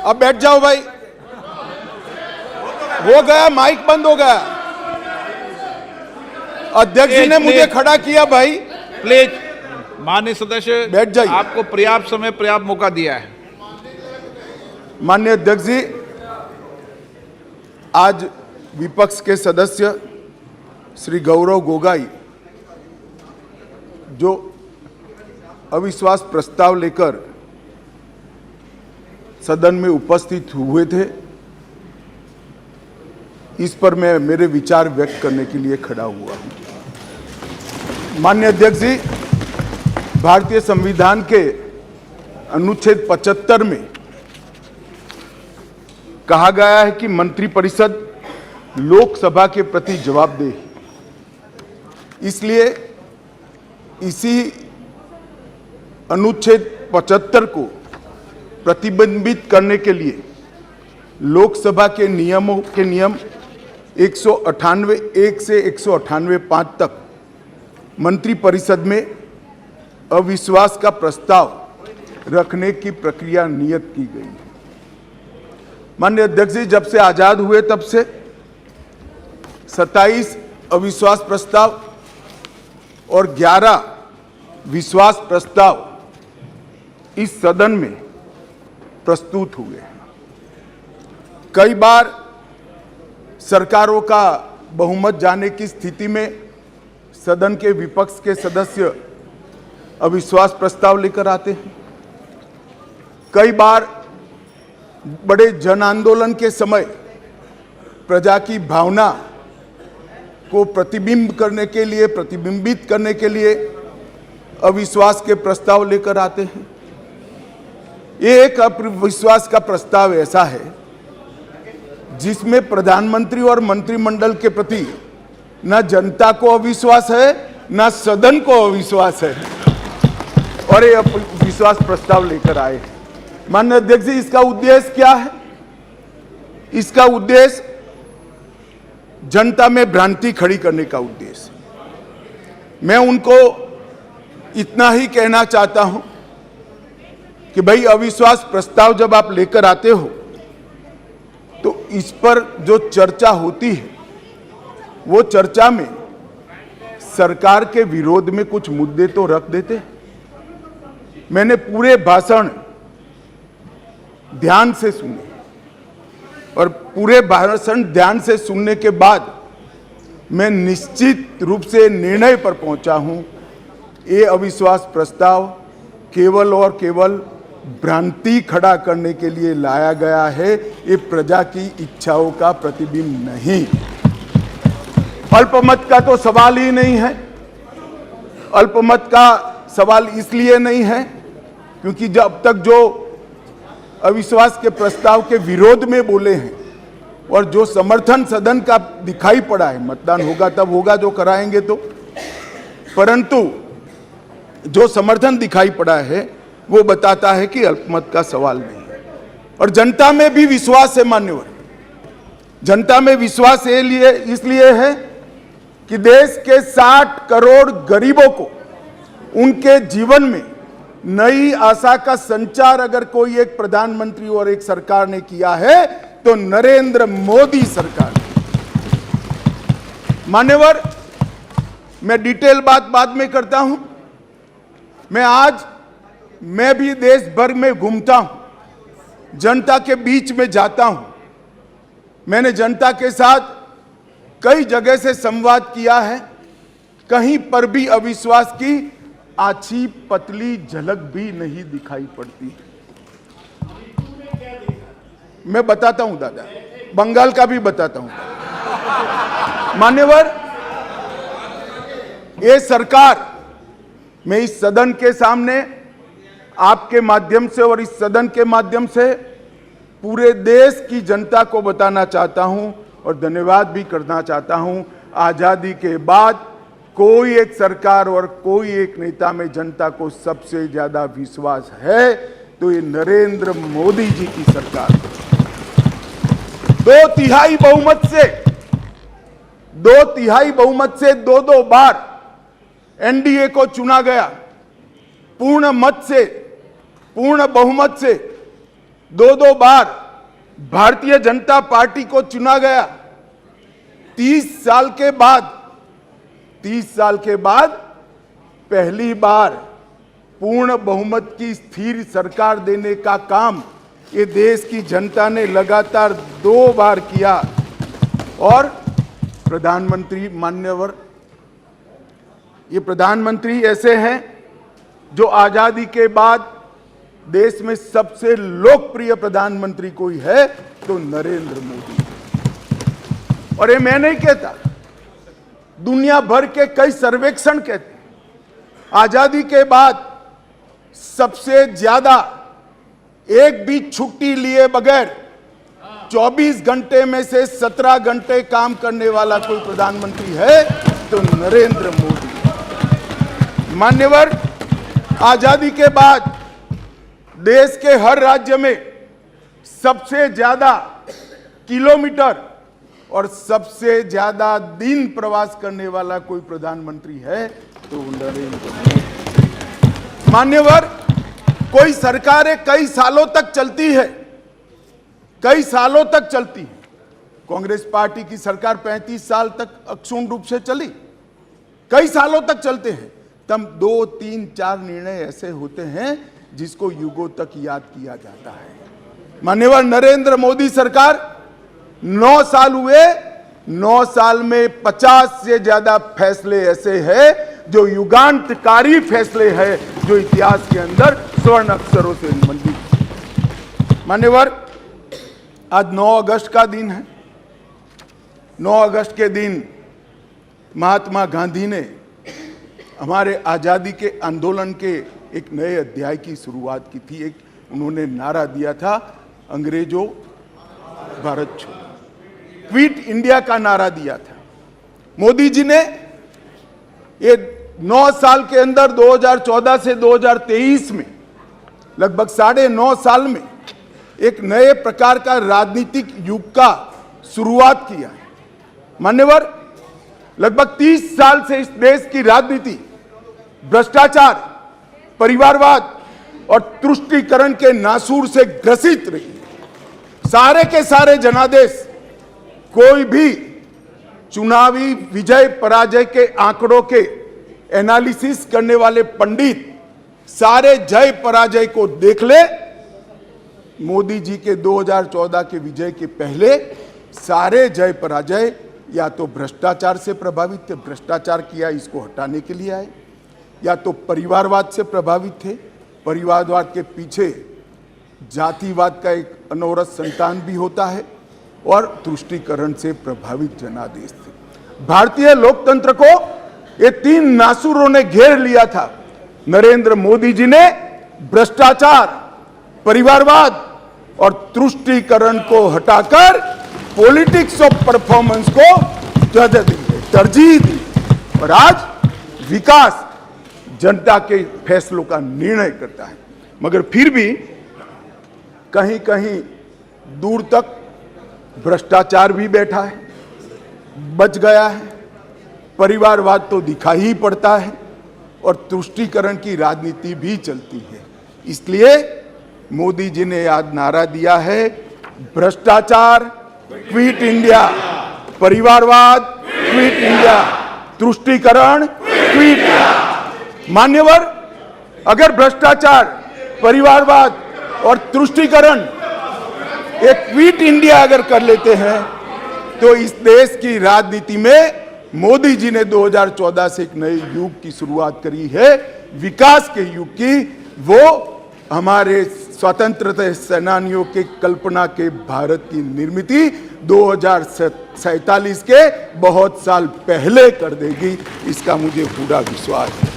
अब बैठ जाओ भाई, हो गया, माइक बंद हो गया। अध्यक्ष जी ने मुझे खड़ा किया भाई। प्लीज माननीय सदस्य बैठ जाइए। आपको पर्याप्त समय पर्याप्त मौका दिया है। माननीय अध्यक्ष जी, आज विपक्ष के सदस्य श्री गौरव गोगाई जो अविश्वास प्रस्ताव लेकर सदन में उपस्थित हुए थे, इस पर मैं मेरे विचार व्यक्त करने के लिए खड़ा हुआ हूं। माननीय अध्यक्ष जी, भारतीय संविधान के अनुच्छेद 75 में कहा गया है कि मंत्रिपरिषद लोकसभा के प्रति जवाबदेह है। इसलिए इसी अनुच्छेद 75 को प्रतिबंधित करने के लिए लोकसभा के नियम 198(1) से 198(5) तक मंत्रिपरिषद में अविश्वास का प्रस्ताव रखने की प्रक्रिया नियत की गई है। माननीय अध्यक्ष जी, जब से आजाद हुए तब से 27 अविश्वास प्रस्ताव और 11 विश्वास प्रस्ताव इस सदन में प्रस्तुत हुए हैं। कई बार सरकारों का बहुमत जाने की स्थिति में सदन के विपक्ष के सदस्य अविश्वास प्रस्ताव लेकर आते हैं। कई बार बड़े जन आंदोलन के समय प्रजा की भावना को प्रतिबिंबित करने के लिए अविश्वास के प्रस्ताव लेकर आते हैं। ये एक अविश्वास का प्रस्ताव ऐसा है जिसमें प्रधानमंत्री और मंत्रिमंडल के प्रति न जनता को अविश्वास है, न सदन को अविश्वास है, और ये अविश्वास प्रस्ताव लेकर आए हैं। माननीय अध्यक्ष जी, इसका उद्देश्य क्या है? इसका उद्देश्य जनता में भ्रांति खड़ी करने का उद्देश्य। मैं उनको इतना ही कहना चाहता हूं कि भाई, अविश्वास प्रस्ताव जब आप लेकर आते हो तो इस पर जो चर्चा होती है वो चर्चा में सरकार के विरोध में कुछ मुद्दे तो रख देते हैं। मैंने पूरे भाषण ध्यान से सुने और पूरे भाषण ध्यान से सुनने के बाद मैं निश्चित रूप से निर्णय पर पहुंचा हूं, ये अविश्वास प्रस्ताव केवल और केवल भ्रांति खड़ा करने के लिए लाया गया है। ये प्रजा की इच्छाओं का प्रतिबिंब नहीं। अल्पमत का तो सवाल ही नहीं है। अल्पमत का सवाल इसलिए नहीं है क्योंकि जब तक जो अविश्वास के प्रस्ताव के विरोध में बोले हैं और जो समर्थन सदन का दिखाई पड़ा है, मतदान होगा तब होगा जो कराएंगे तो, परंतु जो समर्थन दिखाई पड़ा है वो बताता है कि अल्पमत का सवाल नहीं है। और जनता में भी विश्वास है मान्यवर। जनता में विश्वास इसलिए है कि देश के 60 करोड़ गरीबों को उनके जीवन में नई आशा का संचार अगर कोई एक प्रधानमंत्री और एक सरकार ने किया है तो नरेंद्र मोदी सरकार। मान्यवर, मैं डिटेल बात बाद में करता हूं। मैं भी देश भर में घूमता हूं, जनता के बीच में जाता हूं। मैंने जनता के साथ कई जगह से संवाद किया है। कहीं पर भी अविश्वास की आछी पतली झलक भी नहीं दिखाई पड़ती। मैं बताता हूं दादा, बंगाल का भी बताता हूं। मान्यवर, ये सरकार, मैं इस सदन के सामने आपके माध्यम से और इस सदन के माध्यम से पूरे देश की जनता को बताना चाहता हूं और धन्यवाद भी करना चाहता हूं। आजादी के बाद कोई एक सरकार और कोई एक नेता में जनता को सबसे ज्यादा विश्वास है तो ये नरेंद्र मोदी जी की सरकार। 2/3 बहुमत से 2 बार एनडीए को चुना गया। पूर्ण बहुमत से दो बार भारतीय जनता पार्टी को चुना गया। 30 साल के बाद पहली बार पूर्ण बहुमत की स्थिर सरकार देने का काम ये देश की जनता ने लगातार 2 बार किया। और प्रधानमंत्री मान्यवर, ये प्रधानमंत्री ऐसे हैं जो आजादी के बाद देश में सबसे लोकप्रिय प्रधानमंत्री कोई है तो नरेंद्र मोदी। और ये मैं नहीं कहता, दुनिया भर के कई सर्वेक्षण कहते हैं आजादी के बाद सबसे ज्यादा एक भी छुट्टी लिए बगैर 24 घंटे में से 17 घंटे काम करने वाला कोई प्रधानमंत्री है तो नरेंद्र मोदी। मान्यवर, आजादी के बाद देश के हर राज्य में सबसे ज्यादा किलोमीटर और सबसे ज्यादा दिन प्रवास करने वाला कोई प्रधानमंत्री है तो नरेंद्र मोदी। मान्यवर, कोई सरकारें कई सालों तक चलती है, कांग्रेस पार्टी की सरकार 35 साल तक अक्षुण्ण रूप से चली, कई सालों तक चलते हैं। तब 2, 3, 4 निर्णय ऐसे होते हैं जिसको युगों तक याद किया जाता है। माननीय नरेंद्र मोदी सरकार 9 साल हुए, 9 साल में 50 से ज्यादा फैसले ऐसे हैं जो युगांतकारी फैसले हैं, जो इतिहास के अंदर स्वर्ण अक्षरों से मंडित। मान्यवर, आज 9 अगस्त का दिन है। 9 अगस्त के दिन महात्मा गांधी ने हमारे आजादी के आंदोलन के एक नए अध्याय की शुरुआत की थी। एक उन्होंने नारा दिया था, अंग्रेजों भारत छोड़ो, क्विट इंडिया का नारा दिया था। मोदी जी ने ये 9 साल के अंदर 2014 से 2023 में लगभग 9.5 साल में एक नए प्रकार का राजनीतिक युग का शुरुआत किया है। मान्यवर, लगभग 30 साल से इस देश की राजनीति भ्रष्टाचार, परिवारवाद और तुष्टीकरण के नासूर से ग्रसित रही है। सारे के सारे जनादेश, कोई भी चुनावी विजय पराजय के आंकड़ों के एनालिसिस करने वाले पंडित सारे जय पराजय को देख ले। मोदी जी के 2014 के विजय के पहले सारे जय पराजय या तो भ्रष्टाचार से प्रभावित थे, भ्रष्टाचार किया इसको हटाने के लिए आए, या तो परिवारवाद से प्रभावित थे, परिवारवाद के पीछे जातिवाद का एक अनवरत संतान भी होता है, और तुष्टीकरण से प्रभावित जनादेश थे। भारतीय लोकतंत्र को ये 3 नासुरों ने घेर लिया था। नरेंद्र मोदी जी ने भ्रष्टाचार, परिवारवाद और तुष्टीकरण को हटाकर पॉलिटिक्स ऑफ परफॉर्मेंस को तरजीह दी, और आज विकास जनता के फैसलों का निर्णय करता है। मगर फिर भी कहीं कहीं दूर तक भ्रष्टाचार भी बैठा है, बच गया है, परिवारवाद तो दिखाई ही पड़ता है, और तुष्टीकरण की राजनीति भी चलती है। इसलिए मोदी जी ने आज नारा दिया है, भ्रष्टाचार क्विट इंडिया, परिवारवाद क्विट इंडिया, तुष्टीकरण क्विट इंडिया। मान्यवर, अगर भ्रष्टाचार, परिवारवाद और तुष्टीकरण एक क्विट इंडिया अगर कर लेते हैं तो इस देश की राजनीति में मोदी जी ने 2014 से एक नए युग की शुरुआत करी है, विकास के युग की। वो हमारे स्वतंत्रता सेनानियों के कल्पना के भारत की निर्मित 2047 के बहुत साल पहले कर देगी, इसका मुझे पूरा विश्वास है।